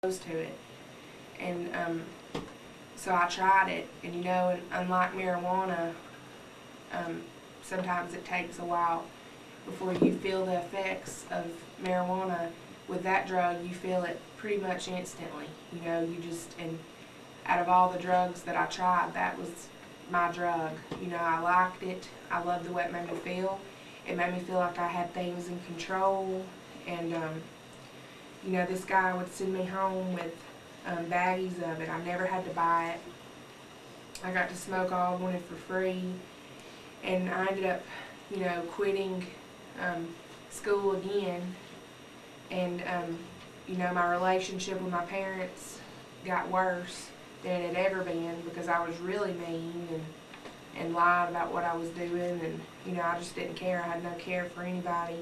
opposed to it. And so I tried it, and and unlike marijuana, sometimes it takes a while before you feel the effects of marijuana. With that drug, you feel it pretty much instantly. And out of all the drugs that I tried, that was my drug. I liked it. I loved the way it made me feel. It made me feel like I had things in control. And, this guy would send me home with baggies of it. I never had to buy it. I got to smoke all I wanted for free. And I ended up, quitting school again. And, my relationship with my parents got worse than it had ever been because I was really mean and lied about what I was doing. And, I just didn't care. I had no care for anybody.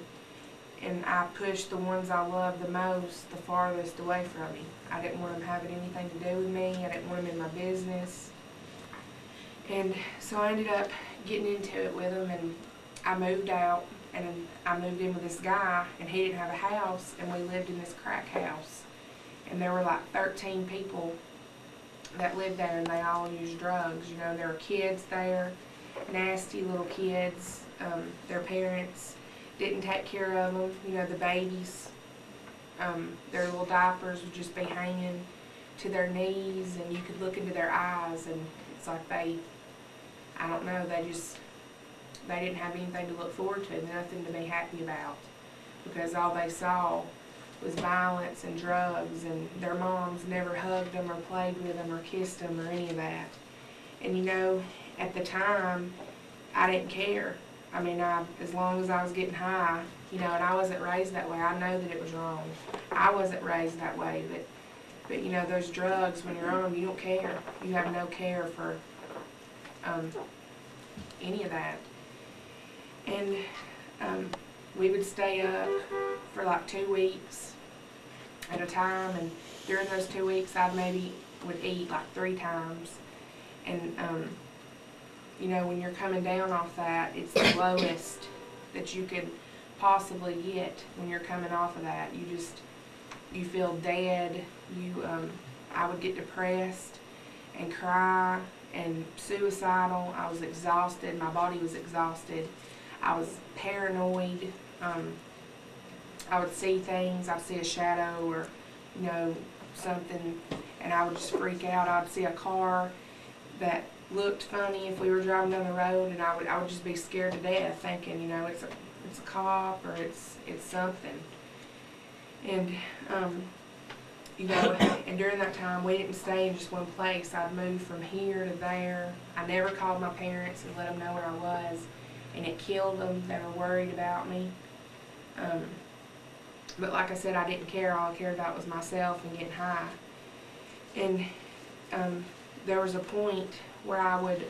And I pushed the ones I loved the most the farthest away from me. I didn't want them having anything to do with me. I didn't want them in my business. And so I ended up getting into it with them, and I moved out, and I moved in with this guy, and he didn't have a house, and we lived in this crack house. And there were like 13 people that lived there, and they all used drugs. There were kids there, nasty little kids. Their parents didn't take care of them. The babies, their little diapers would just be hanging to their knees, and you could look into their eyes, and it's like I don't know, they didn't have anything to look forward to, nothing to be happy about, because all they saw was violence and drugs, and their moms never hugged them or played with them or kissed them or any of that. And at the time, I didn't care. I mean, as long as I was getting high, and I wasn't raised that way. I know that it was wrong. I wasn't raised that way, but those drugs, when you're on them, you don't care. You have no care for any of that. And we would stay up for like 2 weeks at a time, and during those 2 weeks, I maybe would eat like 3 times. And when you're coming down off that, it's the lowest that you could possibly get when you're coming off of that. You feel dead. I would get depressed and cry and suicidal. I was exhausted. My body was exhausted. I was paranoid. I would see things. I'd see a shadow or, something, and I would just freak out. I'd see a car that looked funny if we were driving down the road, and I would just be scared to death, thinking, it's a cop or it's something. And and during that time, we didn't stay in just one place. I'd move from here to there. I never called my parents and let them know where I was, and it killed them. They were worried about me. But like I said, I didn't care. All I cared about was myself and getting high. And there was a point where I would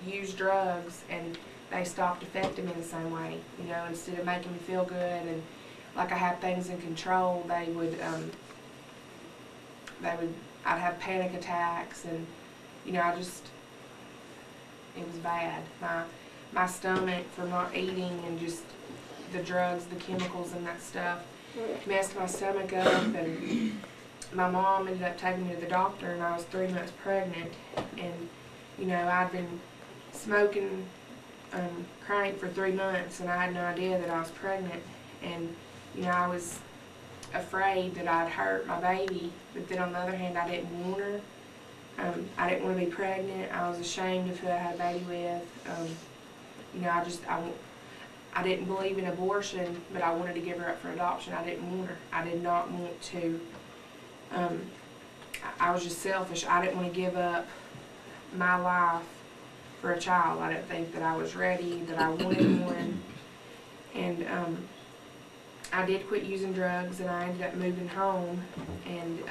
use drugs, and they stopped affecting me the same way. Instead of making me feel good and like I had things in control, I'd have panic attacks, and it was bad. My stomach, from not eating and just the drugs, the chemicals and that stuff, messed my stomach up. And my mom ended up taking me to the doctor, and I was 3 months pregnant. And I'd been smoking crank for 3 months, and I had no idea that I was pregnant. And I was afraid that I'd hurt my baby, but then on the other hand, I didn't want her. I didn't want to be pregnant. I was ashamed of who I had a baby with. I didn't believe in abortion, but I wanted to give her up for adoption. I didn't want her. I did not want to. I was just selfish. I didn't want to give up my life for a child. I didn't think that I was ready, that I wanted one. And I did quit using drugs, and I ended up moving home. And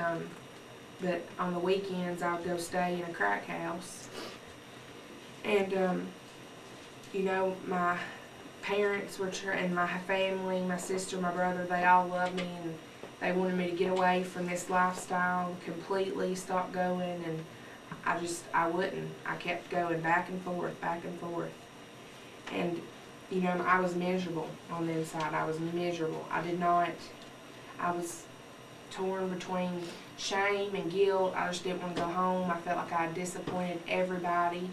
but on the weekends, I would go stay in a crack house. And my parents were and my family, my sister, my brother, they all loved me, and they wanted me to get away from this lifestyle completely, stop going, and I wouldn't. I kept going back and forth. And I was miserable on the inside. I was miserable. I was torn between shame and guilt. I just didn't want to go home. I felt like I had disappointed everybody,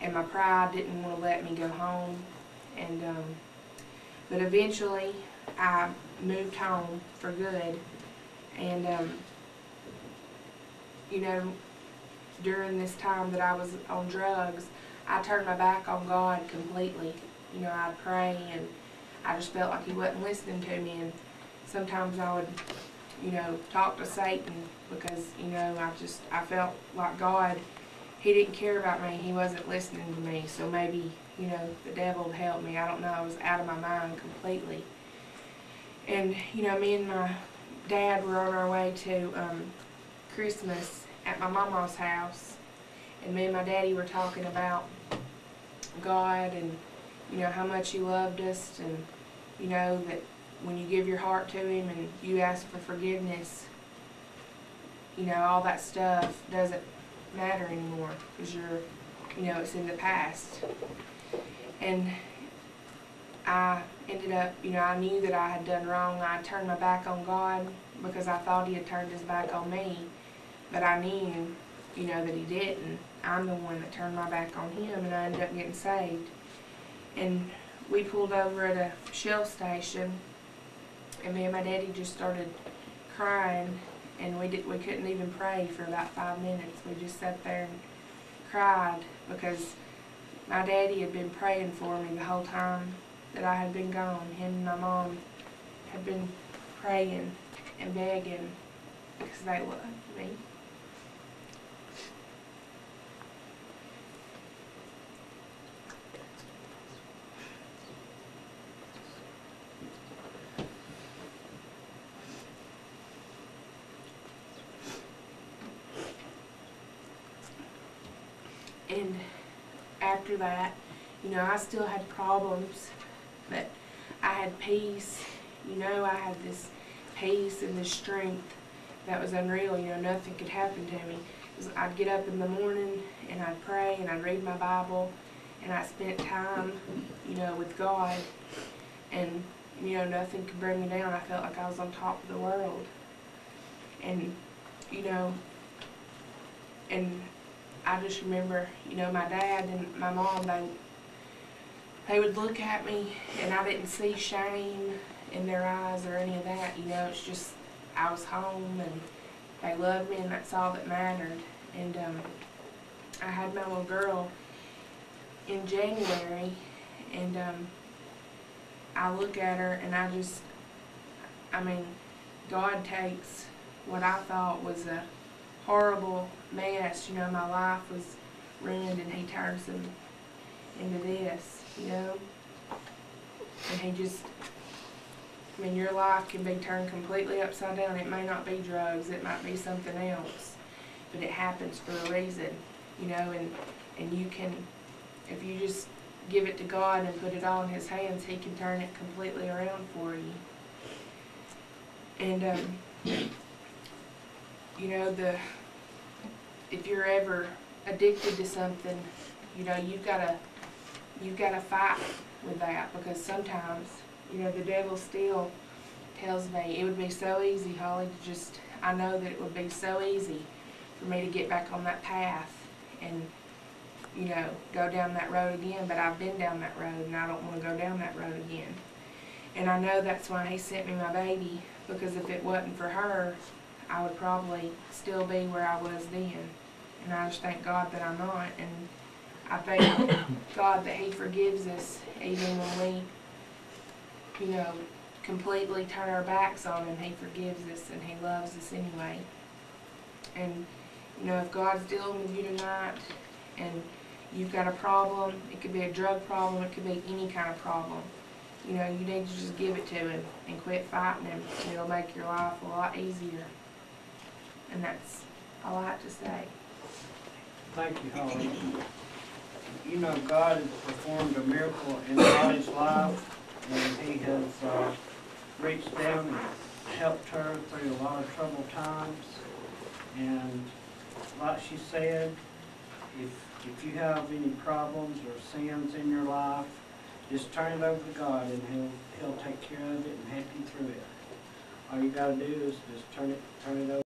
and my pride didn't want to let me go home. And but eventually I moved home for good. And you know, during this time that I was on drugs, I turned my back on God completely. You know, I'd pray, and I just felt like He wasn't listening to me. And sometimes I would, you know, talk to Satan because, you know, I felt like God, He didn't care about me. He wasn't listening to me. So maybe, you know, the devil would help me. I don't know. I was out of my mind completely. And, you know, me and my dad were on our way to Christmas at my mama's house. And me and my daddy were talking about God and, you know, how much He loved us, and, you know, that when you give your heart to Him and you ask for forgiveness, you know, all that stuff doesn't matter anymore because you know, it's in the past. And I ended up, you know, I knew that I had done wrong. I turned my back on God because I thought He had turned His back on me, but I knew, you know, that He didn't. I'm the one that turned my back on Him, and I ended up getting saved. And we pulled over at a Shell station, and me and my daddy just started crying, and we couldn't even pray for about 5 minutes. We just sat there and cried because my daddy had been praying for me the whole time that I had been gone. Him and my mom had been praying and begging because they loved me. And after that, you know, I still had problems, but I had peace. You know, I had this peace and this strength that was unreal. You know, nothing could happen to me. I'd get up in the morning and I'd pray and I'd read my Bible and I spent time, you know, with God, and, you know, nothing could bring me down. I felt like I was on top of the world. And, you know, and I just remember, you know, my dad and my mom, they would look at me and I didn't see shame in their eyes or any of that. You know, it's just I was home and they loved me, and that's all that mattered. And I had my little girl in January, and I look at her and I mean, God takes what I thought was a horrible mess. You know, my life was ruined, and He turns them into this, you know. And He just, I mean, your life can be turned completely upside down. It may not be drugs, it might be something else, but it happens for a reason, you know. And you can, if you just give it to God and put it all in His hands, He can turn it completely around for you. And you know, if you're ever addicted to something, you know, you've got to fight with that, because sometimes, you know, the devil still tells me it would be so easy, Holly, I know that it would be so easy for me to get back on that path and, you know, go down that road again, but I've been down that road and I don't want to go down that road again. And I know that's why He sent me my baby, because if it wasn't for her, I would probably still be where I was then. And I just thank God that I'm not. And I thank God that He forgives us even when we, you know, completely turn our backs on Him. He forgives us and He loves us anyway. And, you know, if God's dealing with you tonight and you've got a problem, it could be a drug problem, it could be any kind of problem, you know, you need to just give it to Him and quit fighting Him, and it'll make your life a lot easier. And that's all I have to say. Thank you, Holly. You know, God has performed a miracle in Holly's life, and He has reached down and helped her through a lot of troubled times. And like she said, if you have any problems or sins in your life, just turn it over to God, and He'll take care of it and help you through it. All you gotta do is just turn it over.